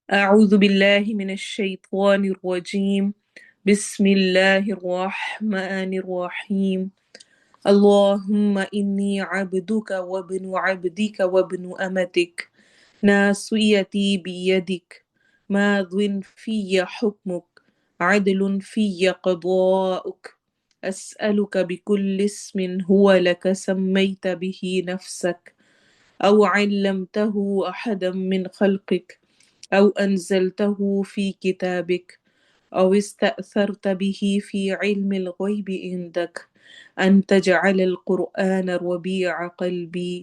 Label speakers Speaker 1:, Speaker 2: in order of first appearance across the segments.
Speaker 1: أعوذ بالله من الشيطان الرجيم. بسم الله الرحمن الرحيم. اللهم إني عبدك وابن عبدك وابن أمتك، ناصيتي بيدك، ماض في حكمك، عدل في قضاؤك. أسألك بكل اسم هو لك سميت به نفسك، أو علمته أحدا من خلقك، أو أنزلته في كتابك، أو استأثرت به في علم الغيب عندك، أن تجعل القرآن ربيع قلبي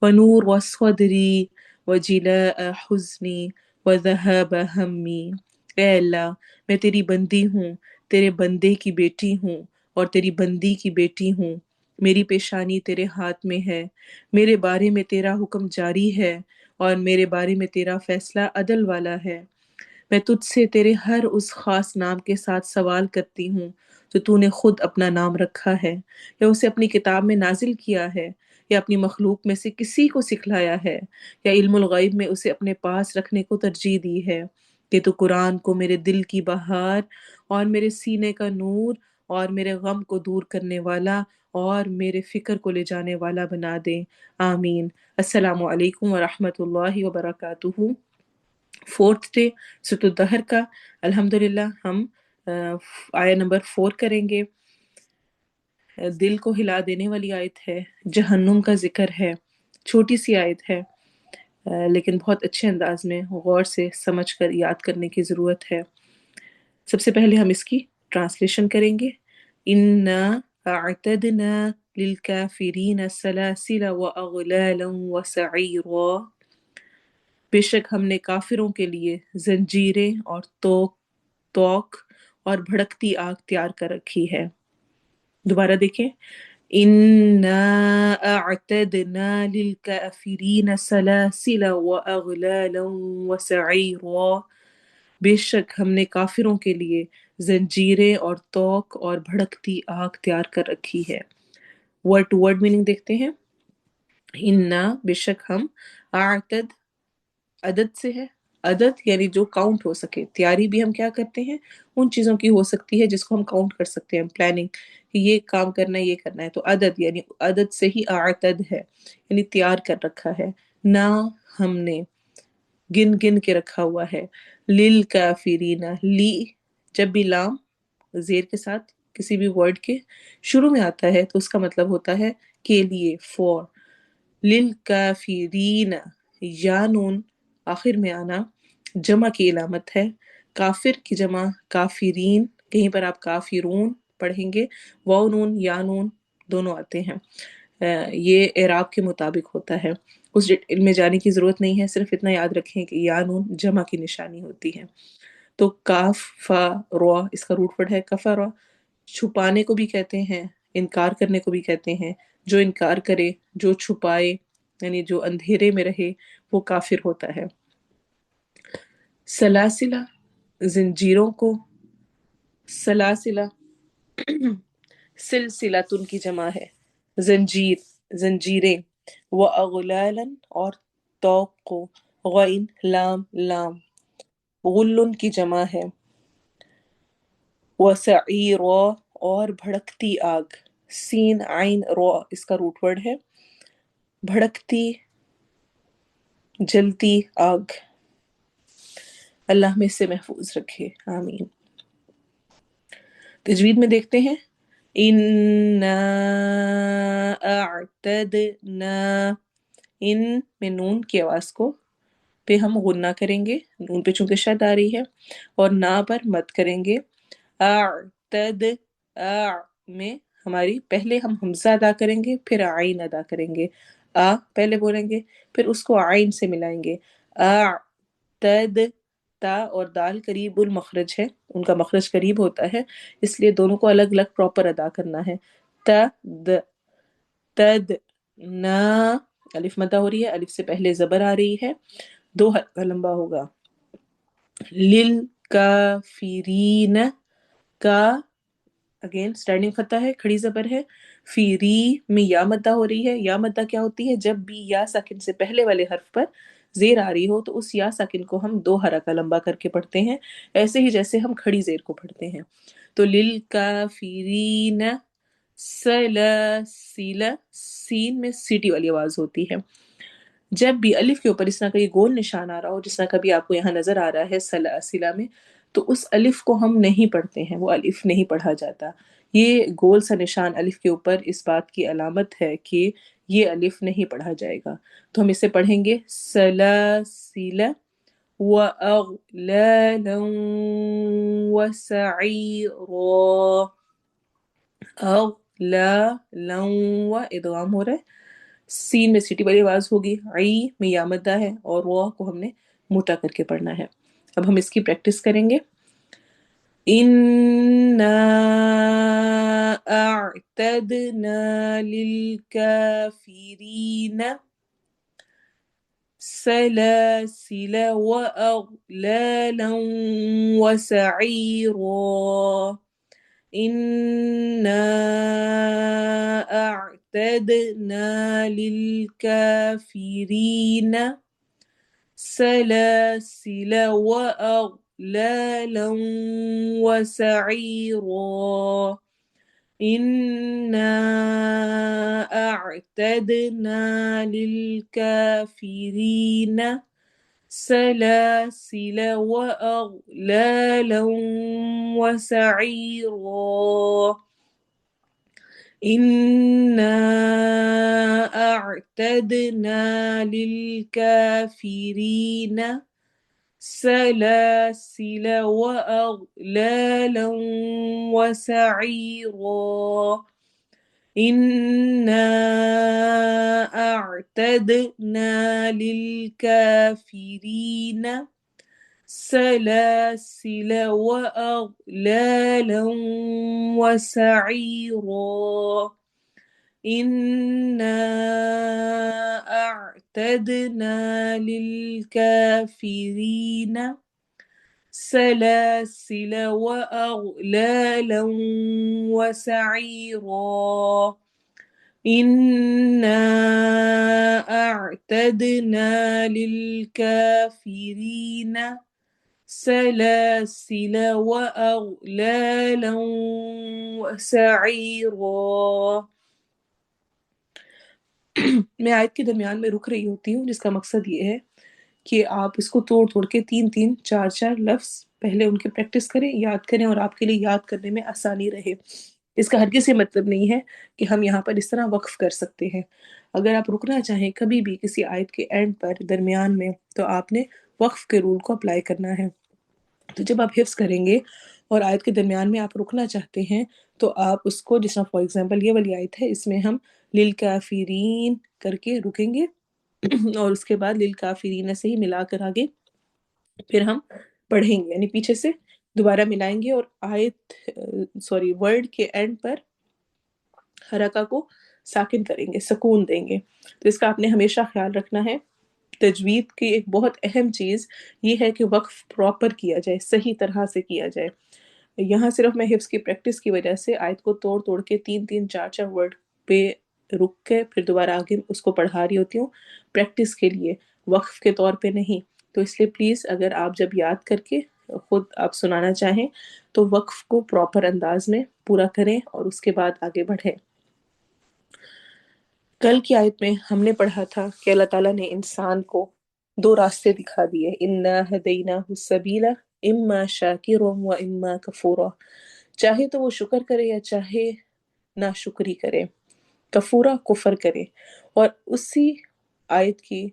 Speaker 1: ونور صدری وجلاء حزنی وذہاب ہمی۔ اے اللہ، میں تیری بندی ہوں، تیرے بندے کی بیٹی ہوں اور تیری بندی کی بیٹی ہوں۔ میری پیشانی تیرے ہاتھ میں ہے، میرے بارے میں تیرا حکم جاری ہے اور میرے بارے میں تیرا فیصلہ عدل والا ہے۔ میں تجھ سے تیرے ہر اس خاص نام کے ساتھ سوال کرتی ہوں جو تو نے خود اپنا نام رکھا ہے، یا اسے اپنی کتاب میں نازل کیا ہے، یا اپنی مخلوق میں سے کسی کو سکھلایا ہے، یا علم الغیب میں اسے اپنے پاس رکھنے کو ترجیح دی ہے، کہ تو قرآن کو میرے دل کی بہار اور میرے سینے کا نور اور میرے غم کو دور کرنے والا اور میرے فکر کو لے جانے والا بنا دے۔ آمین۔ السلام علیکم ورحمۃ اللہ وبرکاتہ۔ فورتھ ڈے سورۃ الدہر کا الحمدللہ ہم آیا نمبر 4 کریں گے۔ دل کو ہلا دینے والی آیت ہے، جہنم کا ذکر ہے، چھوٹی سی آیت ہے، لیکن بہت اچھے انداز میں غور سے سمجھ کر یاد کرنے کی ضرورت ہے۔ سب سے پہلے ہم اس کی ٹرانسلیشن کریں گے۔ اِنَّا أَعْتَدْنَا لِلْكَافِرِينَ سَلَاسِلَ وَأَغْلَالًا وَسَعِيرًا۔ بے شک ہم نے کافروں کے لیے زنجیریں اور توق اور بھڑکتی آگ تیار کر رکھی ہے۔ دوبارہ دیکھیں، اِنَّا أَعْتَدْنَا لِلْكَافِرِينَ سَلَاسِلَ وَأَغْلَالًا وَسَعِيرًا۔ بے شک ہم نے کافروں کے لیے زنجیریں اور توق اور بھڑکتی آگ تیار کر رکھی ہے۔ ورڈ ٹو ورڈ میننگ دیکھتے ہیں۔ اِنَّا بے شک ہم، اعتد عدد سے ہے، عدد یعنی جو کاؤنٹ ہو سکے، تیاری بھی ہم کیا کرتے ہیں، ان چیزوں کی ہو سکتی ہے جس کو ہم کاؤنٹ کر سکتے ہیں، پلاننگ، کہ یہ کام کرنا ہے، یہ کرنا ہے، تو عدد یعنی عدد سے ہی اعتد ہے، یعنی تیار کر رکھا ہے۔ نہ ہم نے، گن گن کے رکھا ہوا ہے، للکافرین، لی جب بھی لام زیر کے ساتھ کسی بھی ورڈ کے شروع میں آتا ہے تو اس کا مطلب ہوتا ہے کے لیے، فور۔ للکافرین، یا نون آخر میں آنا جمع کی علامت ہے، کافر کی جمع کافرین، کہیں پر آپ کافرون پڑھیں گے، واو نون یا نون دونوں آتے ہیں۔ یہ اعراب کے مطابق ہوتا ہے، اس ڈیٹیل میں جانے کی ضرورت نہیں ہے، صرف اتنا یاد رکھیں کہ یا نون جمع کی نشانی ہوتی ہے۔ تو کاف فا را اس کا روٹ ورڈ ہے کفرا، چھپانے کو بھی کہتے ہیں، انکار کرنے کو بھی کہتے ہیں۔ جو انکار کرے، جو چھپائے، یعنی جو اندھیرے میں رہے، وہ کافر ہوتا ہے۔ سلاسلہ زنجیروں کو، سلاسلہ سلسلتن کی جمع ہے، زنجیر زنجیریں، وَأَغْلَالًا اور توق کو، غین لام لام، غلن کی جمع ہے، وَسَعِيرًا اور بھڑکتی آگ، سین عین را اس کا روٹ ورڈ ہے، بھڑکتی جلتی آگ۔ اللہ ہمیں اس سے محفوظ رکھے، آمین۔ تجوید میں دیکھتے ہیں، اِنَّا أَعْتَدْنَا، ان میں نون کی آواز کو پہ ہم غنہ کریں گے، نون پہ چونکہ شد آ رہی ہے، اور نا پر مد کریں گے۔ اعتد، آ میں ہماری پہلے ہم حمزہ ادا کریں گے، پھر عین ادا کریں گے، آ پہلے بولیں گے، پھر اس کو عین سے ملائیں گے۔ اعتد، تا اور دال قریب المخرج ہے، ان کا مخرج قریب ہوتا ہے، اس لیے دونوں کو الگ الگ پراپر ادا کرنا ہے۔ تد، تد، نا، الف مدہ ہو رہی ہے، الف سے پہلے زبر آ رہی ہے، دو حرکہ لمبا ہوگا۔ للکافرین، کا اگین سٹینڈنگ فتح ہے، کھڑی زبر ہے، فیری میں یا مدہ ہو رہی ہے۔ یا مدہ کیا ہوتی ہے؟ جب بھی یا ساکن سے پہلے والے حرف پر زیر آ رہی ہو تو اس یا ساکن کو ہم 2 حرکہ لمبا کر کے پڑھتے ہیں، ایسے ہی جیسے ہم کھڑی زیر کو پڑھتے ہیں۔ تو للکافرین سلاسل، سین میں سیٹی والی آواز ہوتی ہے۔ جب بھی الف کے اوپر اس طرح کا یہ گول نشان آ رہا ہو، جس طرح کبھی آپ کو یہاں نظر آ رہا ہے سلاسلہ میں، تو اس الف کو ہم نہیں پڑھتے ہیں، وہ الف نہیں پڑھا جاتا۔ یہ گول سا نشان الف کے اوپر اس بات کی علامت ہے کہ یہ الف نہیں پڑھا جائے گا۔ تو ہم اسے پڑھیں گے سلاسل وَأَغْلَالًا وَسَعِيرًا۔ اغلاً و ادغام ہو رہا ہے، سین میں سیٹی والی آواز ہوگی، عی میں یا مدہ ہے، اور وہ کو ہم نے موٹا کر کے پڑھنا ہے۔ اب ہم اس کی پریکٹس کریں گے۔ اِنَّا أَعْتَدْنَا لِلْكَافِرِينَ سَلَاسِلَ وَأَغْلَالًا وَسَعِيرًا۔ إِنَّا أَعْتَدْنَا لِلْكَافِرِينَ سَلَاسِلَ وَأَغْلَالًا وَسَعِيرًا۔ إِنَّا أَعْتَدْنَا لِلْكَافِرِينَ سَلَاسِلَ وَأَغْلَالًا وَسَعِيرًا۔ إِنَّا أَعْتَدْنَا لِلْكَافِرِينَ سَلَاسِلَ وَأَغْلَالًا وَسَعِيرًا۔ إِنَّا أَعْتَدْنَا لِلْكَافِرِينَ سَلَاسِلَ وَأَغْلَالًا وَسَعِيرًا۔ إِنَّا أَعْتَدْنَا لِلْكَافِرِينَ سَلَاسِلَ وَأَغْلَالًا وَسَعِيرًا۔ إِنَّا أَعْتَدْنَا لِلْكَافِرِينَ سَلَاسِلَ وَأَغْلَالًا وَسَعِيرًا۔ میں آیت کے درمیان میں رک رہی ہوتی ہوں، جس کا مقصد یہ ہے کہ آپ اس کو توڑ توڑ کے 3 4 لفظ پہلے ان کی پریکٹس کریں، یاد کریں، اور آپ کے لیے یاد کرنے میں آسانی رہے۔ اس کا ہرگز یہ مطلب نہیں ہے کہ ہم یہاں پر اس طرح وقف کر سکتے ہیں۔ اگر آپ رکنا چاہیں کبھی بھی کسی آیت کے اینڈ پر، درمیان میں، تو آپ نے وقف کے رول کو اپلائی کرنا ہے۔ تو جب آپ حفظ کریں گے اور آیت کے درمیان میں آپ رکنا چاہتے ہیں، تو آپ اس کو، جس طرح فار ایگزامپل یہ والی آیت ہے، اس میں ہم للکافرین کر کے رکیں گے، اور اس کے بعد للکافرین سے ہی ملا کر آگے پھر ہم پڑھیں گے، یعنی پیچھے سے دوبارہ ملائیں گے، اور ورڈ کے اینڈ پر حرکہ کو ساکن کریں گے، سکون دیں گے۔ تو اس کا آپ نے ہمیشہ خیال رکھنا ہے۔ تجوید کی ایک بہت اہم چیز یہ ہے کہ وقف پراپر کیا جائے، صحیح طرح سے کیا جائے۔ یہاں صرف میں حفظ کی پریکٹس کی وجہ سے آیت کو توڑ توڑ کے 4 ورڈ پہ رک کے پھر دوبارہ آگے اس کو پڑھا رہی ہوتی ہوں، پریکٹس کے لیے، وقف کے طور پہ نہیں۔ تو اس لیے پلیز اگر آپ جب یاد کر کے خود آپ سنانا چاہیں تو وقف کو پراپر انداز میں پورا کریں اور اس کے بعد آگے بڑھیں۔ کل کی آیت میں ہم نے پڑھا تھا کہ اللہ تعالیٰ نے انسان کو 2 راستے دکھا دیے، اِنَّا هَدَيْنَاهُ السَّبِيلَ إِمَّا شَاكِرًا وَإِمَّا كَفُورًا۔ چاہے تو وہ شکر کرے یا چاہے ناشکری کرے، کفورا کفر کرے۔ اور اسی آیت کی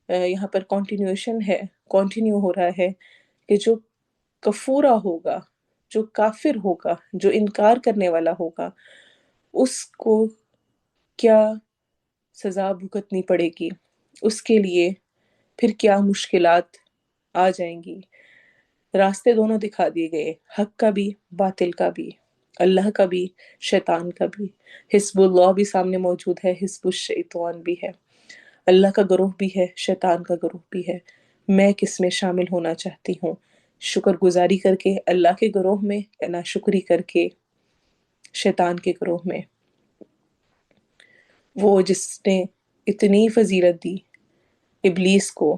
Speaker 1: یہاں پر کنٹینیو ہو رہا ہے کہ جو کفورا ہوگا، جو کافر ہوگا، جو انکار کرنے والا ہوگا، اس کو کیا سزا بھگتنی پڑے گی، اس کے لیے پھر کیا مشکلات آ جائیں گی۔ راستے دونوں دکھا دیے گئے، حق کا بھی، باطل کا بھی، اللہ کا بھی، شیطان کا بھی۔ حزب اللہ بھی سامنے موجود ہے، حزب الشیطان بھی ہے، اللہ کا گروہ بھی ہے، شیطان کا گروہ بھی ہے۔ میں کس میں شامل ہونا چاہتی ہوں؟ شکر گزاری کر کے اللہ کے گروہ میں، یا ناشکری کر کے شیطان کے گروہ میں؟ وہ جس نے اتنی فضیلت دی ابلیس کو،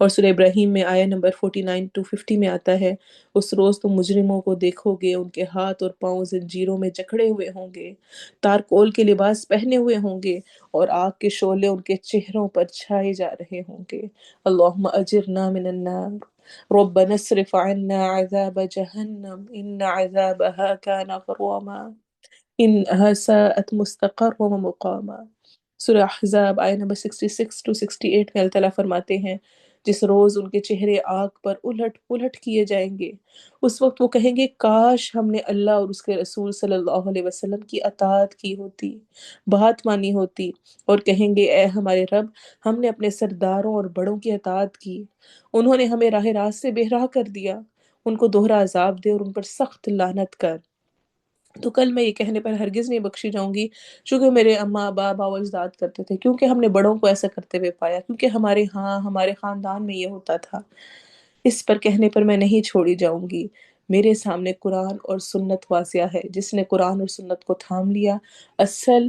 Speaker 1: اور سورہ ابراہیم میں آیا نمبر 49 to 50 میں آتا ہے، اس روز تم مجرموں کو دیکھو گے، ان کے ہاتھ اور پاؤں زنجیروں میں جکڑے ہوئے ہوں گے، تارکول کے لباس پہنے ہوئے ہوں گے، اور آگ کے شعلے ان کے چہروں پر چھائے جا رہے ہوں گے۔ اللہم اجرنا من النار، ربنا اصرف عنا عذاب جہنم ان عذابها كان غراما انها ساءت مستقرا ومقاما۔ سورہ احزاب آیہ نمبر 66 to 68 میں اللہ تعالیٰ فرماتے ہیں، جس روز ان کے چہرے آگ پر الٹ پلٹ کیے جائیں گے، اس وقت وہ کہیں گے کاش ہم نے اللہ اور اس کے رسول صلی اللہ علیہ وسلم کی اطاعت کی ہوتی، بات مانی ہوتی، اور کہیں گے اے ہمارے رب، ہم نے اپنے سرداروں اور بڑوں کی اطاعت کی، انہوں نے ہمیں راہ راست سے بے راہ کر دیا، ان کو دوہرا عذاب دے اور ان پر سخت لعنت کر۔ تو کل میں یہ کہنے پر ہرگز نہیں بخشی جاؤں گی، چونکہ میرے اماں ابا و اجداد کرتے تھے، کیونکہ ہم نے بڑوں کو ایسا کرتے ہوئے پایا، کیونکہ ہمارے ہاں ہمارے خاندان میں یہ ہوتا تھا۔ اس پر کہنے پر میں نہیں چھوڑی جاؤں گی۔ میرے سامنے قرآن اور سنت واضح ہے، جس نے قرآن اور سنت کو تھام لیا اصل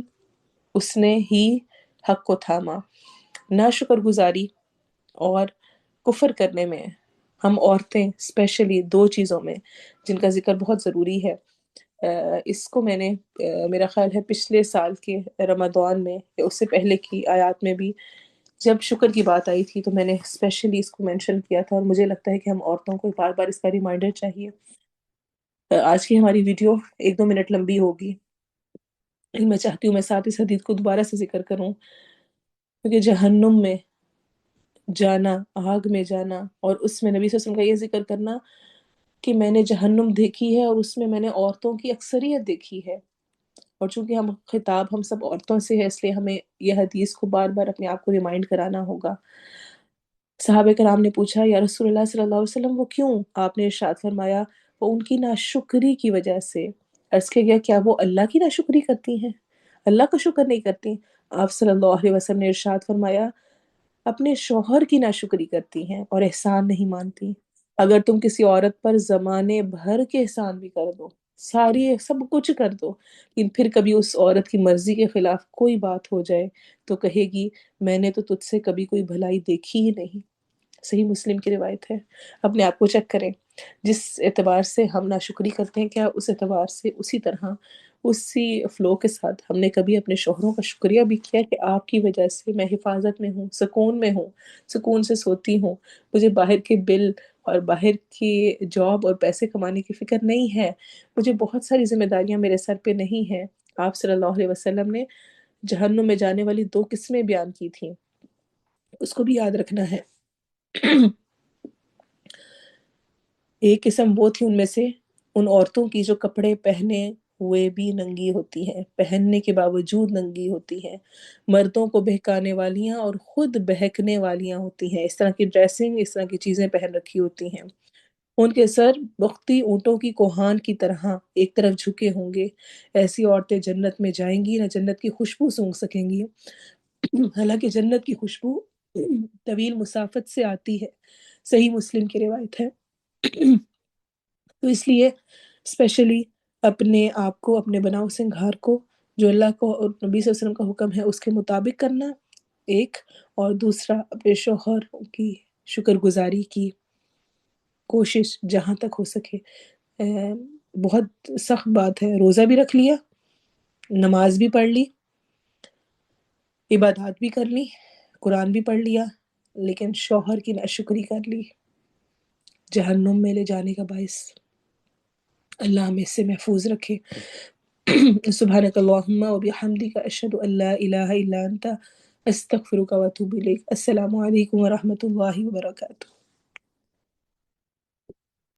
Speaker 1: اس نے ہی حق کو تھاما۔ ناشکر گزاری اور کفر کرنے میں ہم عورتیں اسپیشلی دو چیزوں میں جن کا ذکر بہت ضروری ہے، اس کو میں نے میرا خیال ہے پچھلے سال کے رمضان میں یا اس سے پہلے کی آیات میں بھی جب شکر کی بات آئی تھی تو میں نے اسپیشلی اس کو مینشن کیا تھا، اور مجھے لگتا ہے کہ ہم عورتوں کو بار بار اس کا ریمائنڈر چاہیے۔ آج کی ہماری ویڈیو 1-2 منٹ لمبی ہوگی، لیکن میں چاہتی ہوں میں ساتھ اس حدیث کو دوبارہ سے ذکر کروں، کیونکہ جہنم میں جانا، آگ میں جانا، اور اس میں نبی صلی اللہ علیہ وسلم کا یہ ذکر کرنا کہ میں نے جہنم دیکھی ہے اور اس میں نے عورتوں کی اکثریت دیکھی ہے، اور چونکہ خطاب ہم سب عورتوں سے ہے اس لیے ہمیں یہ حدیث کو بار بار اپنے آپ کو ریمائنڈ کرانا ہوگا۔ صحابہ کرام نے پوچھا یا رسول اللہ صلی اللہ علیہ وسلم وہ کیوں؟ آپ نے ارشاد فرمایا وہ ان کی ناشکری کی وجہ سے۔ عرض کیا گیا کیا وہ اللہ کی ناشکری کرتی ہیں، اللہ کا شکر نہیں کرتی؟ آپ صلی اللہ علیہ وسلم نے ارشاد فرمایا اپنے شوہر کی ناشکری کرتی ہیں اور احسان نہیں مانتی۔ اگر تم کسی عورت پر زمانے بھر کے احسان بھی کر دو، ساری سب کچھ کر دو، لیکن پھر کبھی اس عورت کی مرضی کے خلاف کوئی بات ہو جائے تو کہے گی میں نے تو تجھ سے کبھی کوئی بھلائی دیکھی ہی نہیں۔ صحیح مسلم کی روایت ہے۔ اپنے آپ کو چیک کریں، جس اعتبار سے ہم ناشکری کرتے ہیں کیا اس اعتبار سے اسی طرح اسی فلو کے ساتھ ہم نے کبھی اپنے شوہروں کا شکریہ بھی کیا کہ آپ کی وجہ سے میں حفاظت میں ہوں، سکون میں ہوں، سکون سے سوتی ہوں، مجھے باہر کے بل اور باہر کی جاب اور پیسے کمانے کی فکر نہیں ہے، مجھے بہت ساری ذمہ داریاں میرے سر پہ نہیں ہیں۔ آپ صلی اللہ علیہ وسلم نے جہنم میں جانے والی 2 قسمیں بیان کی تھیں، اس کو بھی یاد رکھنا ہے۔ ایک قسم وہ تھی ان میں سے ان عورتوں کی جو کپڑے پہنے ہوئے بھی ننگی ہوتی ہیں، پہننے کے باوجود ننگی ہوتی ہیں، مردوں کو بہکانے والیاں اور خود بہکنے والیاں ہوتی ہیں، اس طرح کی ڈریسنگ، اس طرح کی چیزیں پہن رکھی ہوتی ہیں، ان کے سر بختی اونٹوں کی کوہان کی طرح ایک طرف جھکے ہوں گے۔ ایسی عورتیں جنت میں جائیں گی نہ جنت کی خوشبو سونگھ سکیں گی، حالانکہ جنت کی خوشبو طویل مسافت سے آتی ہے۔ صحیح مسلم کی روایت ہے۔ تو اس لیے اسپیشلی اپنے آپ کو، اپنے بناؤ سنگھار کو جو اللہ کو اور نبی صلی اللہ علیہ وسلم کا حکم ہے اس کے مطابق کرنا ایک، اور دوسرا اپنے شوہر کی شکر گزاری کی کوشش جہاں تک ہو سکے۔ بہت سخت بات ہے، روزہ بھی رکھ لیا، نماز بھی پڑھ لی، عبادات بھی کر لی، قرآن بھی پڑھ لیا، لیکن شوہر کی ناشکری کر لی، جہنم میں لے جانے کا باعث۔ اللہ ہمیں اس سے محفوظ رکھے۔ سبحانک اللہم و بحمدک اشہد ان لا الہ الا انت استغفرک و اتوب الیک۔ السلام علیکم و رحمۃ اللہ وبرکاتہ۔